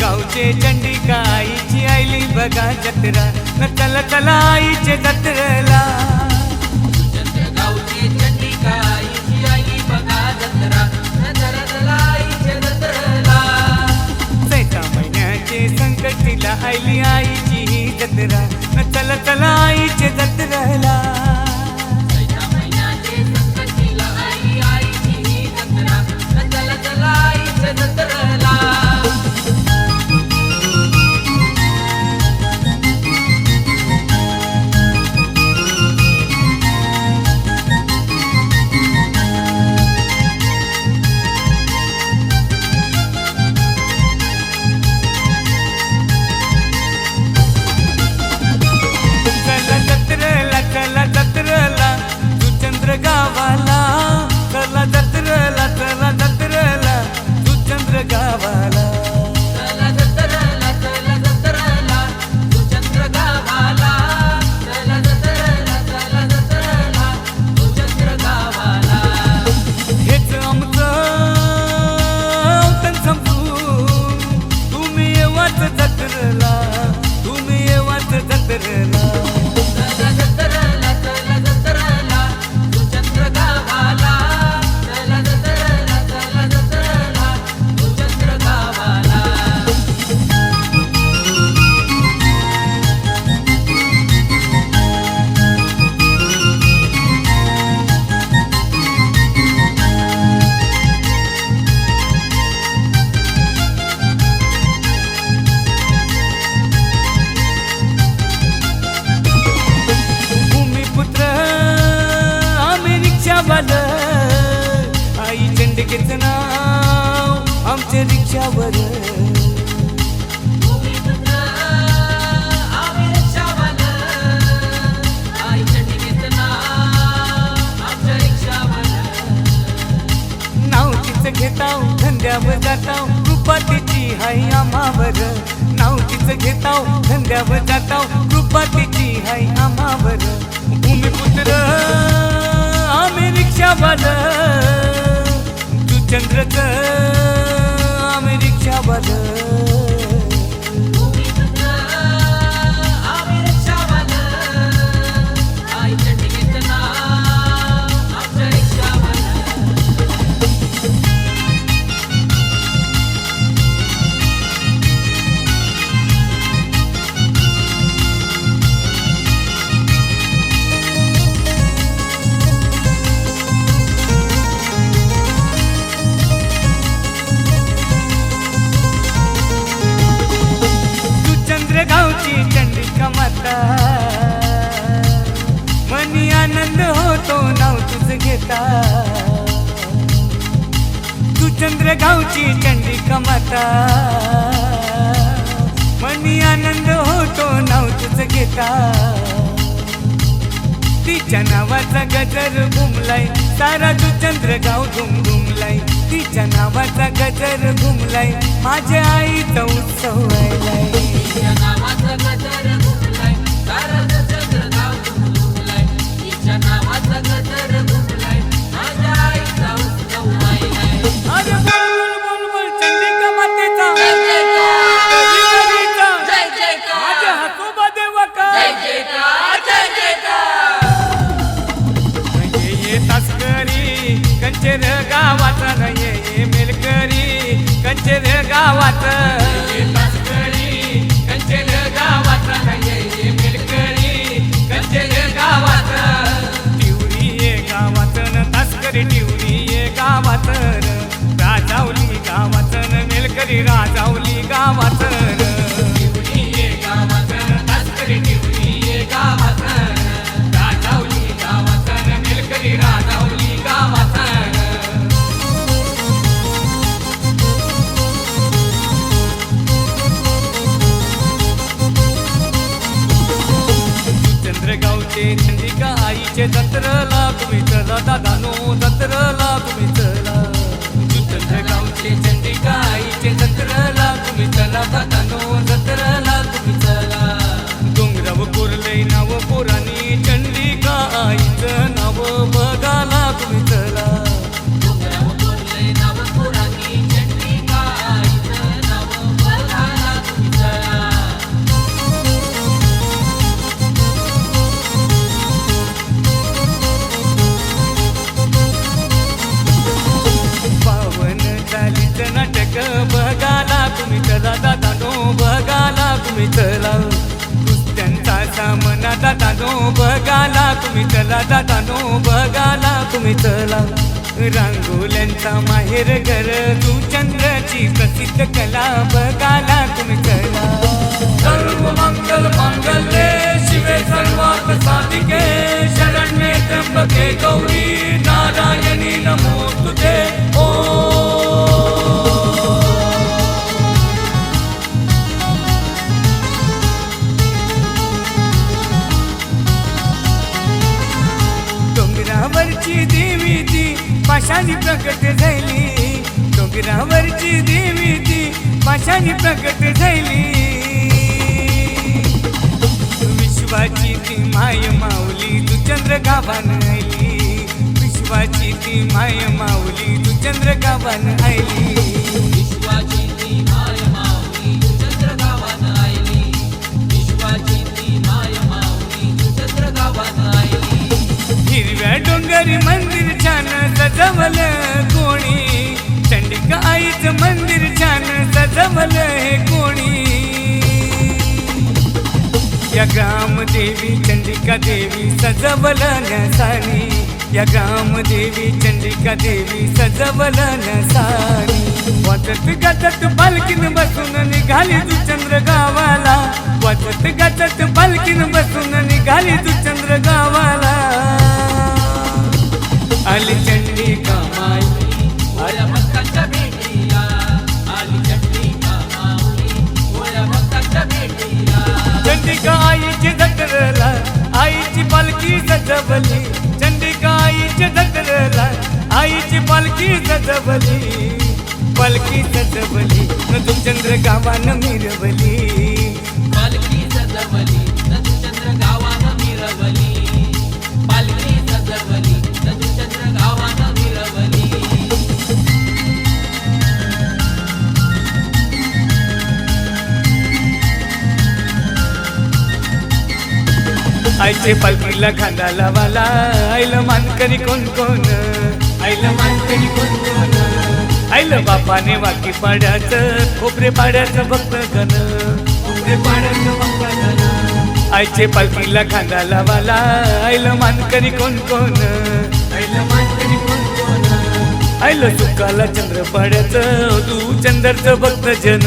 गावचे चंडिका आईची आईली बघा जत्रा न चला चला आईचे जत्रेला गावची चंडिका आईची आईली बघा जत्रा न चला चला आईचे जत्रेला चैता महिन्याचे संकष्टीला आईली आईची ही जत्रा न चला चला आईचे जत्रेला चैता महिन्याचे संकष्टीला आईली आईची ही जत्रा न चला चला आईचे जत्रेला गावाला चला जत्रेला तू चंद्र गावाला चला जत्रेला तू चंद्र गावाला चला जत्रेला तू चंद्र गावाला हेच आमचं अवतन समजून तुम्ही येवाच जत्रेला आई चंडिकेचं नाव आमच्या रिक्षावर आई चंडिकेचं नाव आमच्या रिक्षावर नाव तिचं घेताव धंद्यावर जाताव कृपा तिची हाय आम्हावर नाव तिचं घेताव धंद्यावर जाताव कृपा तिची हाय आम्हावर भूमिपुत्र आम्ही रिक्षावाला तू चंद्रच आम्ही रिक्षावाला आई चंडिकेचं नाव आमच्या रिक्षावर गावची चंडिका माता मनी आनंद होतो नाव तुझं घेता तू चंद्र गावची चंडिका माता मनी आनंद होतो नाव तुझं घेता तिच्या नावाचा गजर घुमलाय सारा तू चंद्र गाव घुमलाय तिच्या नावाचा गजर घुमलाय माझ्या आईचा उत्सव व्हायलाय तिच्या नावाचा गजर घुमलाय सारा चंद्र गाव घुमलाय तिच्या नावाचा गजर घुमलाय माझ्या आईचा उत्सव व्हायलाय अरे बोल बोल बोल चंडिका मातेचा जय जयकार जय जयकार माझ्या हातोबा देवा का जय जयकार जय जयकार ये तस्करी कंचेर गावाचा ये मेलकरी कंचेर गावाचा ये तस्करी कंचेर गावाचा ये मेलकरी कंचेर गावाचा टिवरी ये गावातन तस्करी टिवरी ये गावातन राजावली गावातन मेलकरी राजावली गावातन टिवरी ये गावातन तस्करी टिवरी ये गावातन राजावली गावातन मेलकरी राजावली गावातन जत्रला तुम्ही चला दादानो जत्रला तुम्ही चला जुचंद्र गावचे चंडिका आईचे जत्रला तुम्ही चला दादानो जत्रला तुम्ही चला डोंगराव कोरलंय नाव पोरानी चंडिका आईचं नाव बघाला तुम्ही चला डोंगराव कोरलंय नाव पोरांनी चंडिका आईचं नाव बघायला तुम्ही चला पावन चालीचं नाटक बघाला तुम्ही चला दादानो बघाला तुम्ही चला कुस्त्यांचा सामना दादानो बघाला तुम्ही चला दादानो बघाला तुम्ही चला रांगोल्यांचा माहेर घर तू चंद्राची प्रसिद्ध कला बघाला तुम्ही चला सर्व मंगल मांगल्ये शिवे सर्वार्थ साधिके शरण्ये त्र्यंबके गौरी नारायणी नमोस्तुते डोंगरावरची देवी ती पाशाने प्रकट झाली डोंगरावरची देवी ती पाशाने प्रकट झाली विश्वाची ती माय माऊली तू चंद्र गावान आली विश्वाची ती माय माऊली तू चंद्र गावान आली विश्वाची ती माय माऊली तू चंद्र गावात आयली विश्वाची ती माय माऊली तू चंद्र गावात आयली हिरव्या डोंगरी मंदिर छान सजवलं कोणी चंडिका आईचं मंदिर छान सजवलं हे कोणी या ग्रामदेवी चंडिका देवी सजवलं नसानी या ग्रामदेवी चंडिका देवी सजवलं नसानी वाजत गाजत पालखीन बसून निघाली तू चंद्र गावाला वाजत गाजत पालखीन बसून निघाली तू चंद्र गावाला आली चंडिका माई ओळ्या भक्तांच्या भेटीला आली चंडिका माऊली ओळ्या भक्तांच्या भेटीला चंडिका आईची जत्रला आईची पालखी सजवली चंडिका आईची जत्रला आईची पालखी सजवली पालखी सजवली नदू चंद्र गावान मिरवली पालखी सजवली नदुचंद्र गावानं मिरवली पालखी सजवली नदुचंद्र गावानं मिरवली आईचे पालखीला खांदा लावाला आईला मानकरी कोण कोण आईला मानकरी कोण कोण आईलं बापाने वाकी पाड्याचं खोबरे पाड्याचं भक्त गण खोबरे पाड्याचं भक्त गण आईचे पालखीला खांदा लावाला आईलं मानकरी कोण कोण आईला मानकरी कोण कोण आईलं सुकाला चंद्र पाड्याचं तू चंद्रचं भक्त जन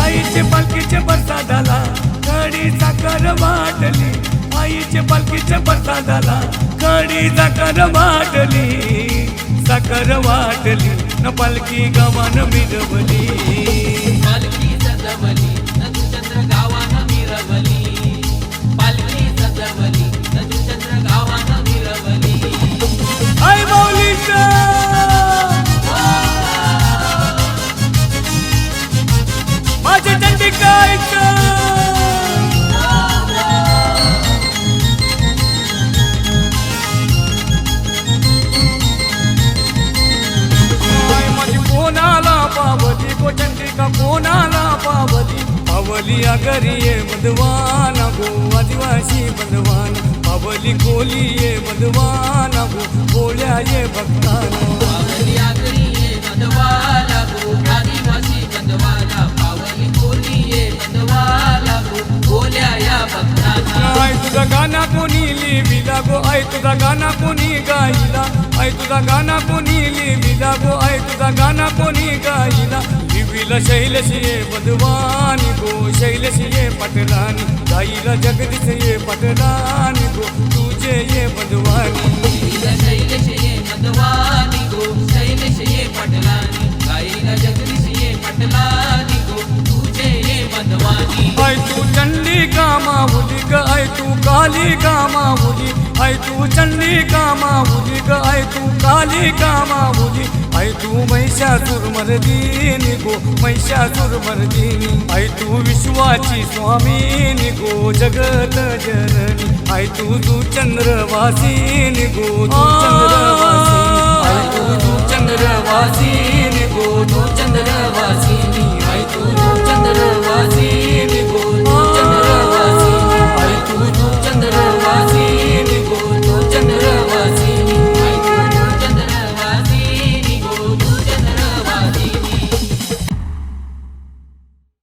आईचे पालखीचे प्रसादाला कडी साखर वाटली आईचे पालखीचे प्रसादाला कडी साखर वाटली साखर वाटली न पालखी गावान मिरवली पालखी सजवली नदुचंद्र गावानं मिरवली पालखी सजवली नदुचंद्र गावानं मिरवली आई माऊलीचा माझ्या चंडिका कोणाला पावली गो चंडिका कोणाला पावली पावली अगरी ये बंधवाना गो आदिवासी बंधवान पावली कोली ये बंधवाना गो बोल्या ये भक्ताना पावली आगरी ये बंधवाला गो आदिवासी बंधवाला पावली कोली ये बंधवाला गो बोल्या या भक्ताना आई तुझा गाना कोणी लिहिला गो आई तुझा गाना कोणी गायला आई तुझा गाना कोणी लिहिला गो आई तुझा गाना कोणी गायला लिहिला शैलशी ये बंधवानी गो शैलशी ये पटलानी गाईला जगदीश ये पटलानी गो तुझे ये बंधवानी शैलेश ये बंधवानी गो शैलेश ये पटलानी गाईला जगदीश ये पटलानी गो तुझे ये बंधवानी आई तू चंडिका माऊली ग आई तू काली का माऊली आई तू चंडी का माऊली ग आई तू काली का माऊली आई तू महिषासुर मर्दिनी गो महिषासुर मर्दिनी आई तू विश्वाची स्वामिनी गो जगत जननी आई तू चंद्रवासिनी गो तू चंद्रवासिनी आई तू चंद्रवासिनी